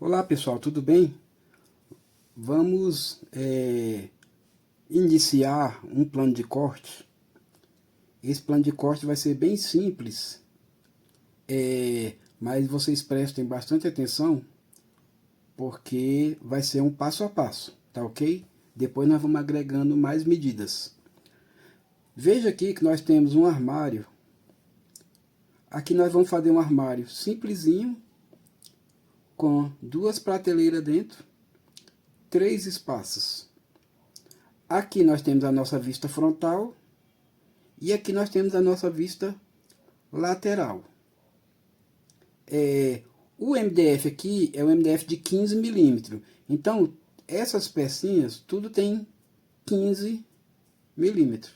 Olá pessoal, tudo bem? Vamos iniciar um plano de corte. Esse plano de corte vai ser bem simples, mas vocês prestem bastante atenção, porque vai ser um passo a passo, tá ok? Depois nós vamos agregando mais medidas. Veja aqui que nós temos um armário. Aqui nós vamos fazer um armário simplesinho, com duas prateleiras dentro, 3 espaços. Aqui nós temos a nossa vista frontal e aqui nós temos a nossa vista lateral. O MDF aqui é um MDF de 15 milímetros. Então, essas pecinhas, tudo tem 15 milímetros,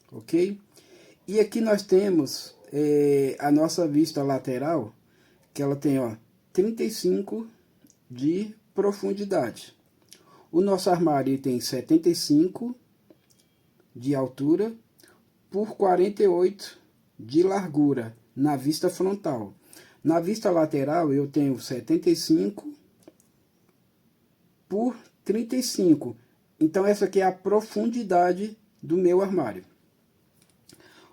ok? E aqui nós temos a nossa vista lateral, que ela tem 35 de profundidade. O nosso armário tem 75 de altura por 48 de largura na vista frontal. Na vista lateral eu tenho 75 por 35. Então essa aqui é a profundidade do meu armário.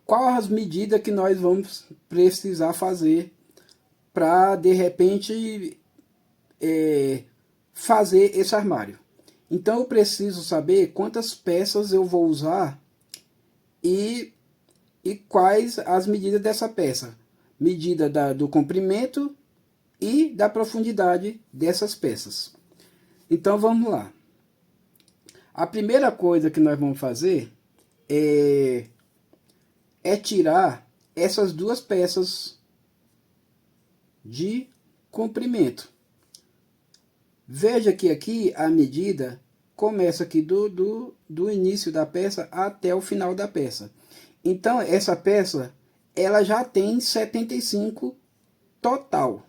Qual as medidas que nós vamos precisar fazer para de repente fazer esse armário? Então eu preciso saber quantas peças eu vou usar e quais as medidas dessa peça. Medida do comprimento e da profundidade dessas peças. Então vamos lá. A primeira coisa que nós vamos fazer é tirar essas duas peças de comprimento. Veja que aqui a medida começa aqui do início da peça até o final da peça. Então essa peça ela já tem 75 total.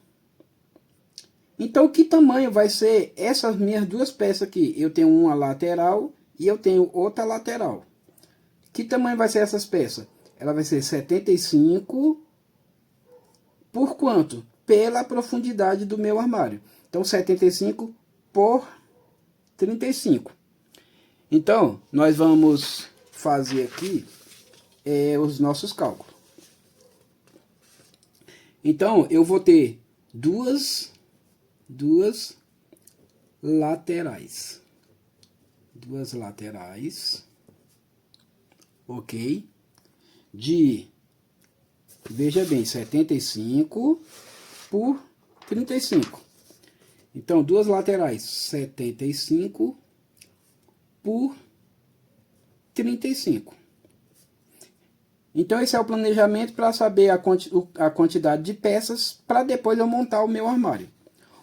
Então que tamanho vai ser essas minhas duas peças aqui? Eu tenho uma lateral e eu tenho outra lateral. Que tamanho vai ser essas peças? Ela vai ser 75 por quanto? Pela profundidade do meu armário. Então 75 por 35. Então nós vamos fazer aqui os nossos cálculos. Então eu vou ter duas laterais. Duas laterais. Ok? Veja bem, 75 por 35. Então, duas laterais, 75 por 35. Então, esse é o planejamento para saber a quantidade de peças para depois eu montar o meu armário.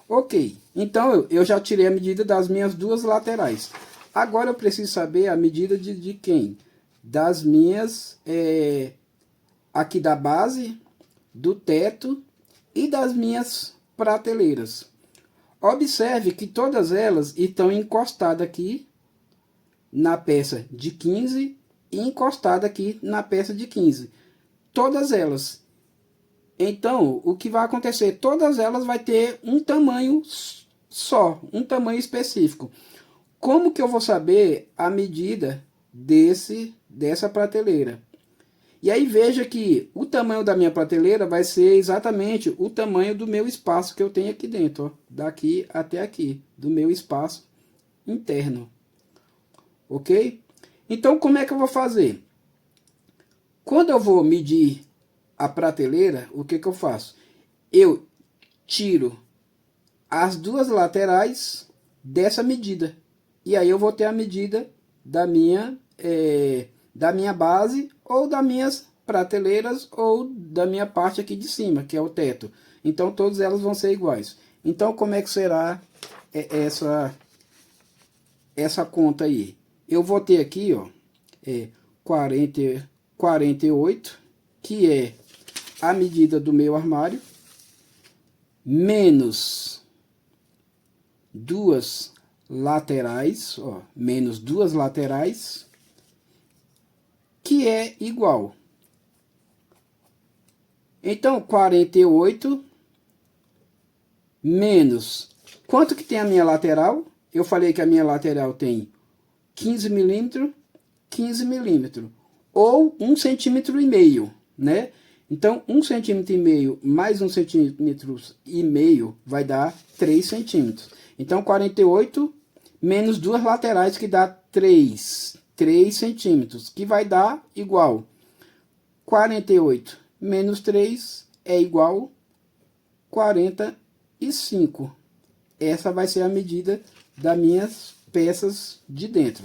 Ok, então eu já tirei a medida das minhas duas laterais. Agora eu preciso saber a medida de quem? Das minhas, aqui da base, do teto e das minhas prateleiras. Observe que todas elas estão encostadas aqui na peça de 15 e encostada aqui na peça de 15. Todas elas. Então, o que vai acontecer? Todas elas vai ter um tamanho só, um tamanho específico. Como que eu vou saber a medida dessa prateleira? E aí veja que o tamanho da minha prateleira vai ser exatamente o tamanho do meu espaço que eu tenho aqui dentro, ó, daqui até aqui, do meu espaço interno. Ok? Então como é que eu vou fazer? Quando eu vou medir a prateleira, o que eu faço? Eu tiro as duas laterais dessa medida. E aí eu vou ter a medida da minha base ou das minhas prateleiras ou da minha parte aqui de cima, que é o teto. Então todas elas vão ser iguais. Então como é que será essa conta aí? Eu vou ter aqui 48, que é a medida do meu armário, menos duas laterais, menos duas laterais, que é igual. Então, 48 menos Quanto que tem a minha lateral? Eu falei que a minha lateral tem 15 milímetros, 15 milímetros. Ou 1,5 cm, né? Então, 1,5 cm mais 1,5 cm vai dar 3 centímetros. Então, 48 menos duas laterais, que dá 3 centímetros, que vai dar igual 48 menos 3 é igual 45. Essa vai ser a medida das minhas peças de dentro.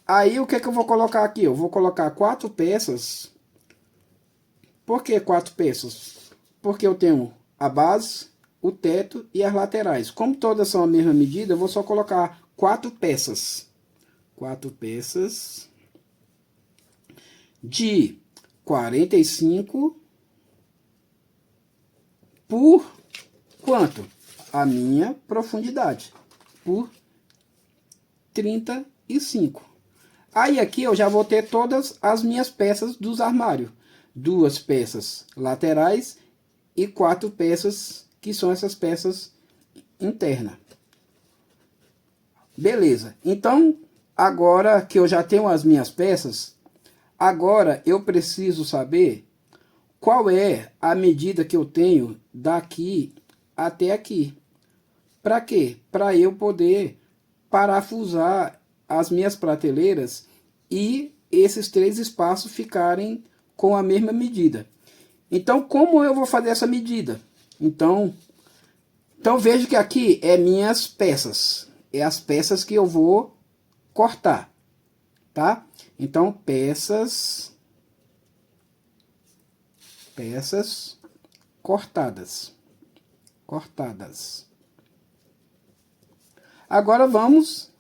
Aí, o que é que eu vou colocar aqui? Eu vou colocar 4 peças. Por que 4 peças? Porque eu tenho a base, o teto e as laterais. Como todas são a mesma medida, eu vou só colocar 4 peças. 4 peças de 45 por quanto? A minha profundidade. Por 35. Aí aqui eu já vou ter todas as minhas peças dos armários. 2 peças laterais e 4 peças que são essas peças internas. Beleza. Então, agora que eu já tenho as minhas peças, agora eu preciso saber qual é a medida que eu tenho daqui até aqui. Para quê? Para eu poder parafusar as minhas prateleiras e esses 3 espaços ficarem com a mesma medida. Então, como eu vou fazer essa medida? Então vejo que aqui é minhas peças. É as peças que eu vou cortar, tá? Então, peças cortadas. Agora vamos